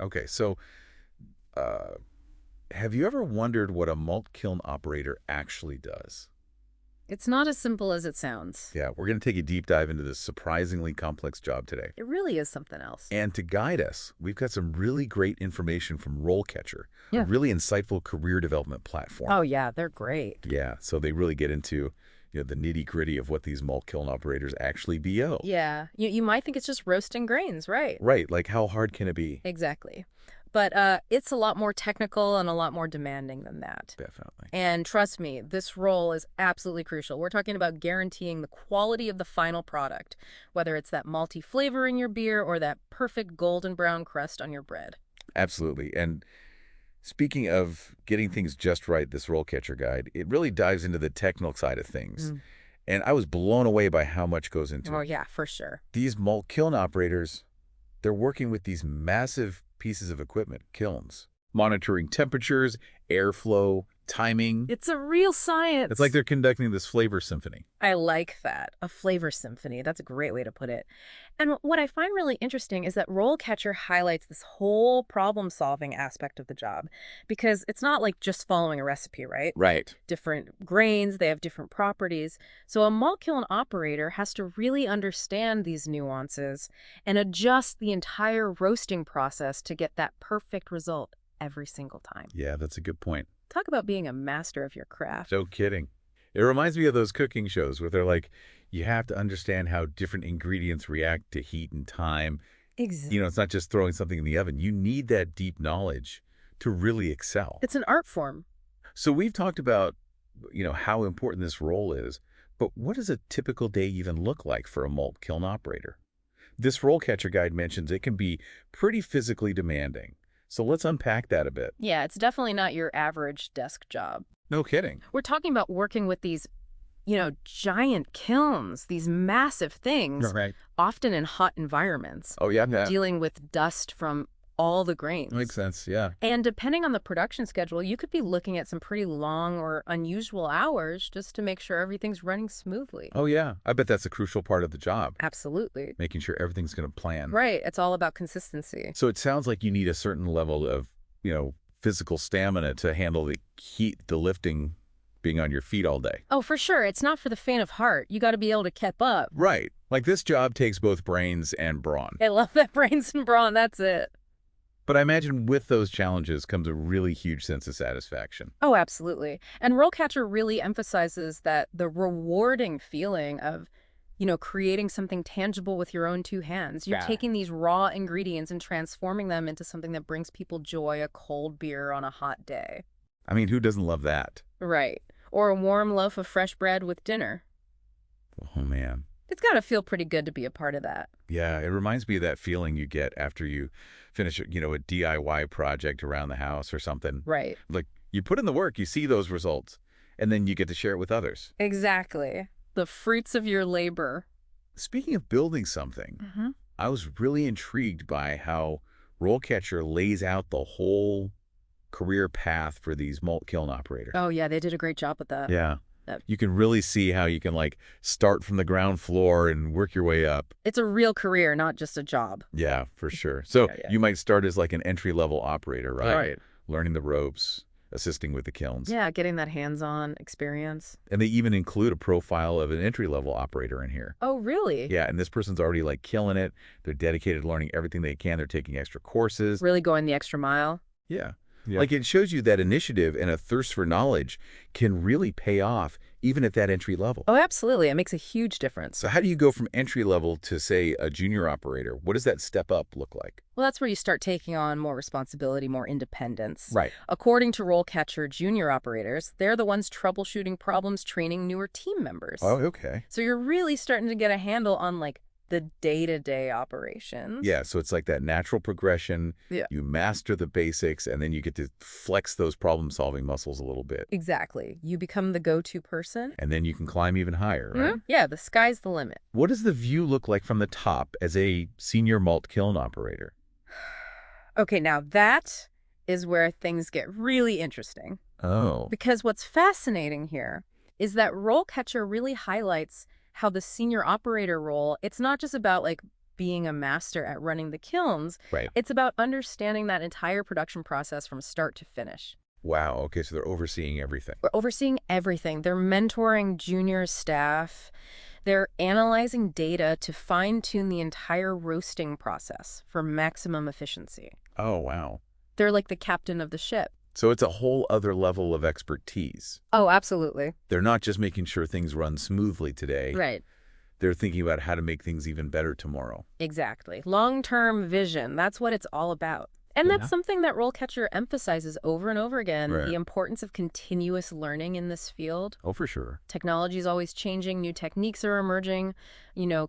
Okay, so uh, have you ever wondered what a malt kiln operator actually does? It's not as simple as it sounds. Yeah, we're going to take a deep dive into this surprisingly complex job today. It really is something else. And to guide us, we've got some really great information from RoleCatcher, a Yeah. really insightful career development platform. Oh, yeah, they're great. Yeah, so they really get into the nitty-gritty of what these malt kiln operators actually BO. Yeah, you might think it's just roasting grains, right? Right, like how hard can it be? Exactly. But it's a lot more technical and a lot more demanding than that. Definitely. And trust me, this role is absolutely crucial. We're talking about guaranteeing the quality of the final product, whether it's that malty flavor in your beer or that perfect golden brown crust on your bread. Absolutely. And speaking of getting things just right, this RoleCatcher guide, it really dives into the technical side of things. Mm. And I was blown away by how much goes into Oh, it. yeah, for sure. These malt kiln operators, they're working with these massive pieces of equipment, kilns, monitoring temperatures, airflow, timing. It's a real science. It's like they're conducting this flavor symphony. I like that. A flavor symphony. That's a great way to put it. And what I find really interesting is that RoleCatcher highlights this whole problem-solving aspect of the job because it's not like just following a recipe, right? Right. Different grains, they have different properties. So a malt kiln operator has to really understand these nuances and adjust the entire roasting process to get that perfect result every single time. Yeah, that's a good point. Talk about being a master of your craft. No kidding. It reminds me of those cooking shows where they're like, you have to understand how different ingredients react to heat and time. Exactly. It's not just throwing something in the oven. You need that deep knowledge to really excel. It's an art form. So we've talked about, how important this role is, but what does a typical day even look like for a malt kiln operator? This RoleCatcher guide mentions it can be pretty physically demanding. So let's unpack that a bit. Yeah, it's definitely not your average desk job. No kidding. We're talking about working with these, giant kilns, these massive things, Right. often in hot environments, Oh, yeah. dealing with dust from all the grains. Makes sense, yeah. And depending on the production schedule, you could be looking at some pretty long or unusual hours just to make sure everything's running smoothly. Oh, yeah. I bet that's a crucial part of the job, Absolutely. making sure everything's going to plan. Right. It's all about consistency. So it sounds like you need a certain level of, physical stamina to handle the heat, the lifting, being on your feet all day. Oh, for sure. It's not for the faint of heart. You got to be able to keep up. Right. Like this job takes both brains and brawn. I love that brains and brawn. That's it. But I imagine with those challenges comes a really huge sense of satisfaction. Oh, absolutely. And RoleCatcher really emphasizes that the rewarding feeling of, creating something tangible with your own two hands. You're Yeah. taking these raw ingredients and transforming them into something that brings people joy, a cold beer on a hot day. I mean, who doesn't love that? Right. Or a warm loaf of fresh bread with dinner. Oh, man. It's got to feel pretty good to be a part of that. Yeah, it reminds me of that feeling you get after you finish, a DIY project around the house or something. Right. Like you put in the work, you see those results, and then you get to share it with others. Exactly. The fruits of your labor. Speaking of building something, I was really intrigued by how RoleCatcher lays out the whole career path for these malt kiln operators. Oh, yeah, they did a great job with that. Yeah. Yep. You can really see how you can start from the ground floor and work your way up. It's a real career, not just a job. Yeah, for sure. So Yeah. you might start as like an entry-level operator, right? Right. Learning the ropes, assisting with the kilns. Yeah, getting that hands-on experience. And they even include a profile of an entry-level operator in here. Oh, really? Yeah, and this person's already killing it. They're dedicated to learning everything they can. They're taking extra courses. Really going the extra mile? Yeah. Yeah. It shows you that initiative and a thirst for knowledge can really pay off even at that entry level. Oh, absolutely. It makes a huge difference. So how do you go from entry level to, say, a junior operator? What does that step up look like? Well, that's where you start taking on more responsibility, more independence. Right. According to RoleCatcher junior operators, they're the ones troubleshooting problems, training newer team members. Oh, okay. So you're really starting to get a handle on the day-to-day operations. Yeah, so it's like that natural progression. Yeah. You master the basics, and then you get to flex those problem-solving muscles a little bit. Exactly. You become the go-to person. And then you can climb even higher, right? Yeah, the sky's the limit. What does the view look like from the top as a senior malt kiln operator? Okay, now that is where things get really interesting. Oh. Because what's fascinating here is that RoleCatcher really highlights how the senior operator role, it's not just about being a master at running the kilns. Right. It's about understanding that entire production process from start to finish. Wow. Okay, so they're overseeing everything. We're overseeing everything. They're mentoring junior staff. They're analyzing data to fine-tune the entire roasting process for maximum efficiency. Oh, wow. They're like the captain of the ship. So it's a whole other level of expertise. Oh, absolutely. They're not just making sure things run smoothly today. Right. They're thinking about how to make things even better tomorrow. Exactly. Long-term vision. That's what it's all about. And Yeah. that's something that RoleCatcher emphasizes over and over again, Right. the importance of continuous learning in this field. Oh, for sure. Technology is always changing, new techniques are emerging,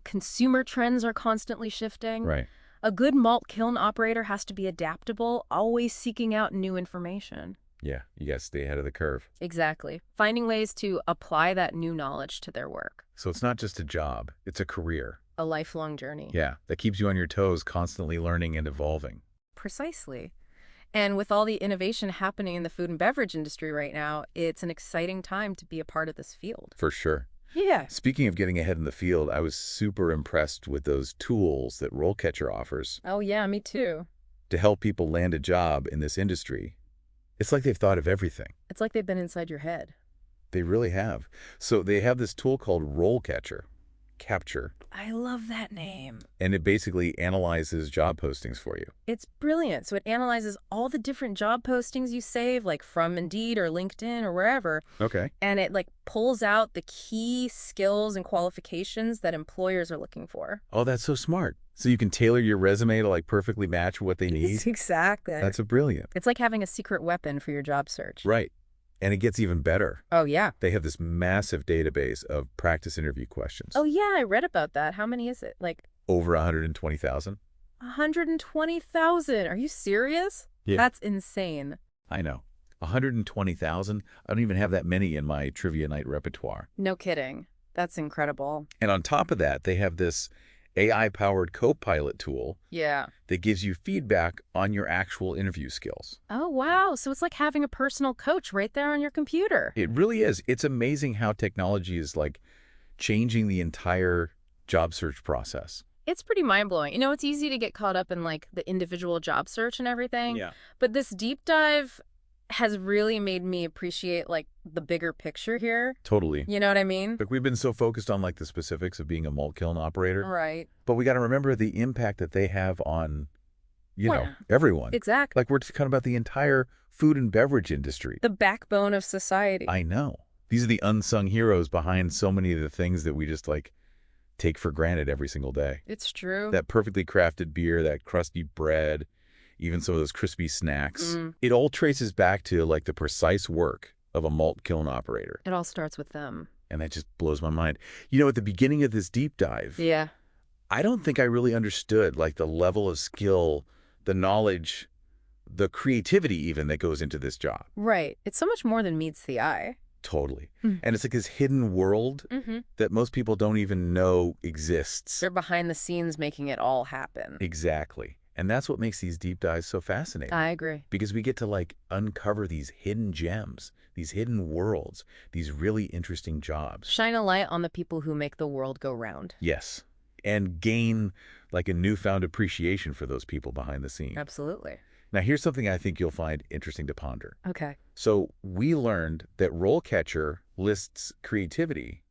consumer trends are constantly shifting. Right. A good malt kiln operator has to be adaptable, always seeking out new information. Yeah, you got to stay ahead of the curve. Exactly. Finding ways to apply that new knowledge to their work. So it's not just a job, it's a career. A lifelong journey. Yeah, that keeps you on your toes, constantly learning and evolving. Precisely. And with all the innovation happening in the food and beverage industry right now, it's an exciting time to be a part of this field. For sure. Yeah. Speaking of getting ahead in the field, I was super impressed with those tools that RoleCatcher offers Oh, yeah, me too. to help people land a job in this industry. It's like they've thought of everything. It's like they've been inside your head. They really have. So they have this tool called RoleCatcher, Capture, I love that name. and it basically analyzes job postings for you. It's brilliant. So it analyzes all the different job postings you save, like from Indeed or LinkedIn or wherever, Okay. and it pulls out the key skills and qualifications that employers are looking for. Oh, that's so smart. So you can tailor your resume to perfectly match what they need. Exactly. That's brilliant. It's like having a secret weapon for your job search. Right. And it gets even better. Oh, yeah. They have this massive database of practice interview questions. Oh, yeah, I read about that. How many is it? Over 120,000. 120,000. Are you serious? Yeah. That's insane. I know. 120,000. I don't even have that many in my trivia night repertoire. No kidding. That's incredible. And on top of that, they have this AI-powered co-pilot tool Yeah. that gives you feedback on your actual interview skills. Oh, wow. So it's like having a personal coach right there on your computer. It really is. It's amazing how technology is changing the entire job search process. It's pretty mind-blowing. It's easy to get caught up in the individual job search and everything. Yeah. But this deep dive has really made me appreciate the bigger picture here. Totally. You know what I mean? Look, we've been so focused on the specifics of being a malt kiln operator, Right. but we got to remember the impact that they have on, Well, everyone. Exactly. We're talking about the entire food and beverage industry. The backbone of society. I know. These are the unsung heroes behind so many of the things that we just take for granted every single day. It's true. That perfectly crafted beer, that crusty bread, even some of those crispy snacks. It all traces back to the precise work of a malt kiln operator. It all starts with them. And that just blows my mind. At the beginning of this deep dive, Yeah. I don't think I really understood the level of skill, the knowledge, the creativity even that goes into this job. Right. It's so much more than meets the eye. Totally. And it's this hidden world that most people don't even know exists. They're behind the scenes making it all happen. Exactly. And that's what makes these deep dives so fascinating. I agree. Because we get to uncover these hidden gems, these hidden worlds, these really interesting jobs. Shine a light on the people who make the world go round. Yes. And gain a newfound appreciation for those people behind the scenes. Absolutely. Now, here's something I think you'll find interesting to ponder. Okay. So we learned that RoleCatcher lists creativity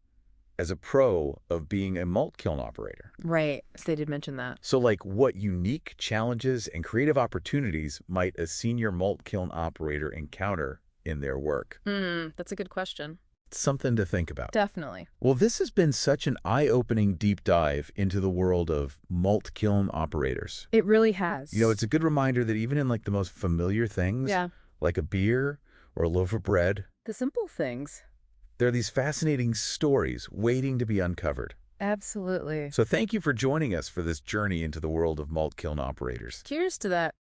as a pro of being a malt kiln operator. Right. So they did mention that. So what unique challenges and creative opportunities might a senior malt kiln operator encounter in their work? That's a good question. It's something to think about. Definitely. Well, this has been such an eye-opening deep dive into the world of malt kiln operators. It really has. It's a good reminder that even in the most familiar things, Yeah. like a beer or a loaf of bread, The simple things. there are these fascinating stories waiting to be uncovered. Absolutely. So thank you for joining us for this journey into the world of malt kiln operators. Cheers to that.